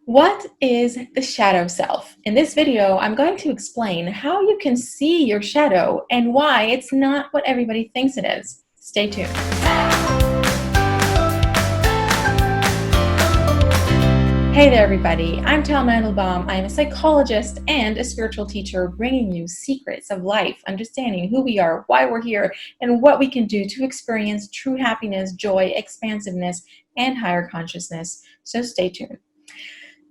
What is the shadow self? In this video, I'm going to explain how you can see your shadow and why it's not what everybody thinks it is. Stay tuned. Hey there, everybody. I'm Tal Mandelbaum. I'm a psychologist and a spiritual teacher bringing you secrets of life, understanding who we are, why we're here, and what we can do to experience true happiness, joy, expansiveness, and higher consciousness. So stay tuned.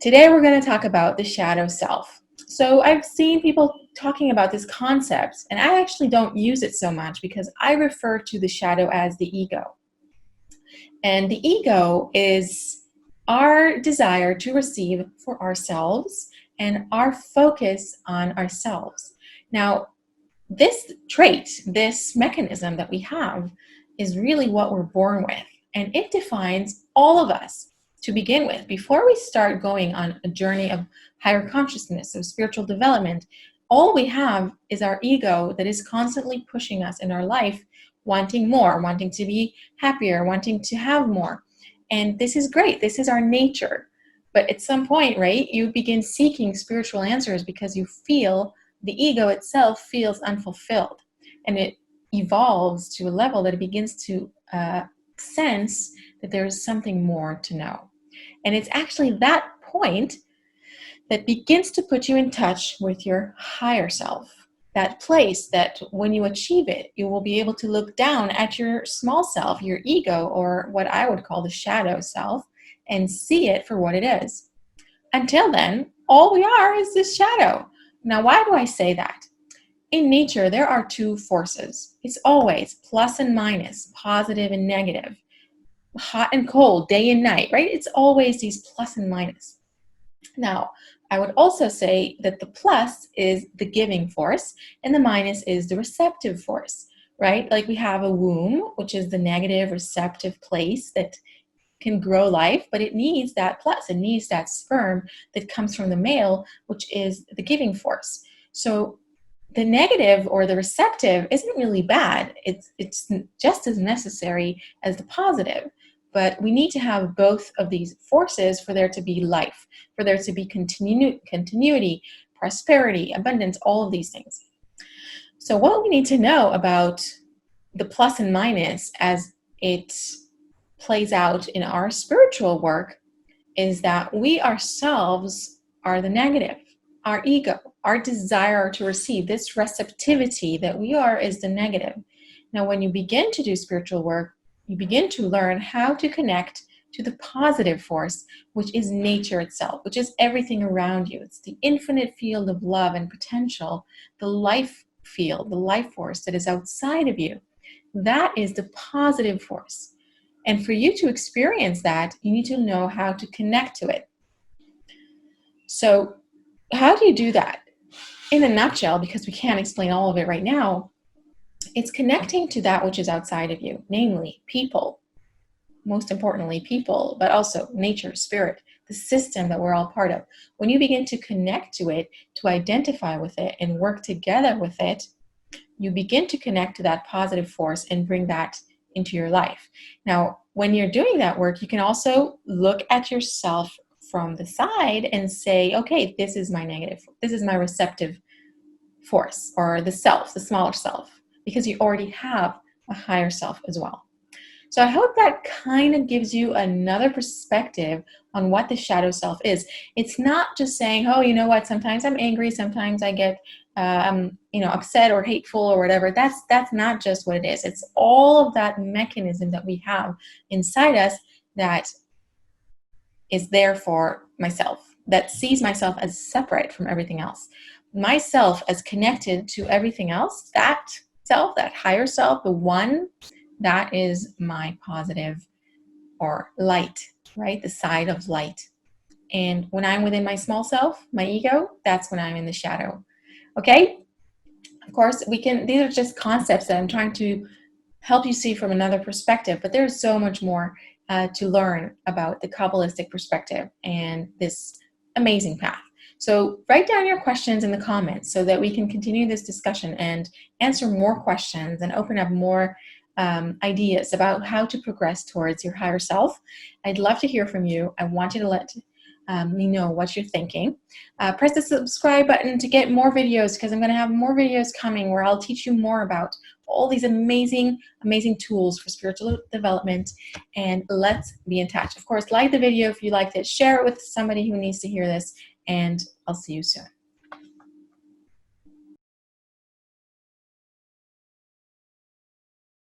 Today we're going to talk about the shadow self. So I've seen people talking about this concept, and I actually don't use it so much because I refer to the shadow as the ego. And the ego is our desire to receive for ourselves and our focus on ourselves. Now, this trait, this mechanism that we have is really what we're born with, and it defines all of us to begin with. Before we start going on a journey of higher consciousness, of spiritual development, all we have is our ego that is constantly pushing us in our life, wanting more, wanting to be happier, wanting to have more. And this is great. This is our nature. But at some point, right, you begin seeking spiritual answers because you feel the ego itself feels unfulfilled. And it evolves to a level that it begins to sense that there is something more to know. And it's actually that point that begins to put you in touch with your higher self. That place that when you achieve it, you will be able to look down at your small self, your ego, or what I would call the shadow self, and see it for what it is. Until then, all we are is this shadow. Now, why do I say that? In nature, there are two forces. It's always plus and minus, positive and negative, hot and cold, day and night, right? It's always these plus and minus. Now, I would also say that the plus is the giving force and the minus is the receptive force, right? Like we have a womb, which is the negative receptive place that can grow life, but it needs that plus. It needs that sperm that comes from the male, which is the giving force. So the negative or the receptive isn't really bad. It's just as necessary as the positive. But we need to have both of these forces for there to be life, for there to be continuity, prosperity, abundance, all of these things. So what we need to know about the plus and minus as it plays out in our spiritual work is that we ourselves are the negative. Our ego, our desire to receive, this receptivity that we are is the negative. Now, when you begin to do spiritual work, you begin to learn how to connect to the positive force, which is nature itself, which is everything around you. It's the infinite field of love and potential, the life field, the life force that is outside of you. That is the positive force. And for you to experience that, you need to know how to connect to it. So how do you do that? In a nutshell, because we can't explain all of it right now, it's connecting to that which is outside of you, namely people, most importantly people, but also nature, spirit, the system that we're all part of. When you begin to connect to it, to identify with it and work together with it, you begin to connect to that positive force and bring that into your life. Now, when you're doing that work, you can also look at yourself from the side and say, okay, this is my negative, this is my receptive force, or the self, the smaller self, because you already have a higher self as well. So I hope that kind of gives you another perspective on what the shadow self is. It's not just saying, oh, you know what, sometimes I'm angry, sometimes I get upset or hateful or whatever. That's not just what it is. It's all of that mechanism that we have inside us that is there for myself, that sees myself as separate from everything else. Myself as connected to everything else, that self, that higher self, the one, that is my positive or light, right? The side of light. And when I'm within my small self, my ego, that's when I'm in the shadow. Okay? Of course, these are just concepts that I'm trying to help you see from another perspective, but there's so much more to learn about the Kabbalistic perspective and this amazing path. So write down your questions in the comments so that we can continue this discussion and answer more questions and open up more ideas about how to progress towards your higher self. I'd love to hear from you. I want you to Let me know what you're thinking. Press the subscribe button to get more videos, because I'm going to have more videos coming where I'll teach you more about all these amazing, amazing tools for spiritual development. And let's be in touch. Of course, like the video if you liked it, share it with somebody who needs to hear this, and I'll see you soon.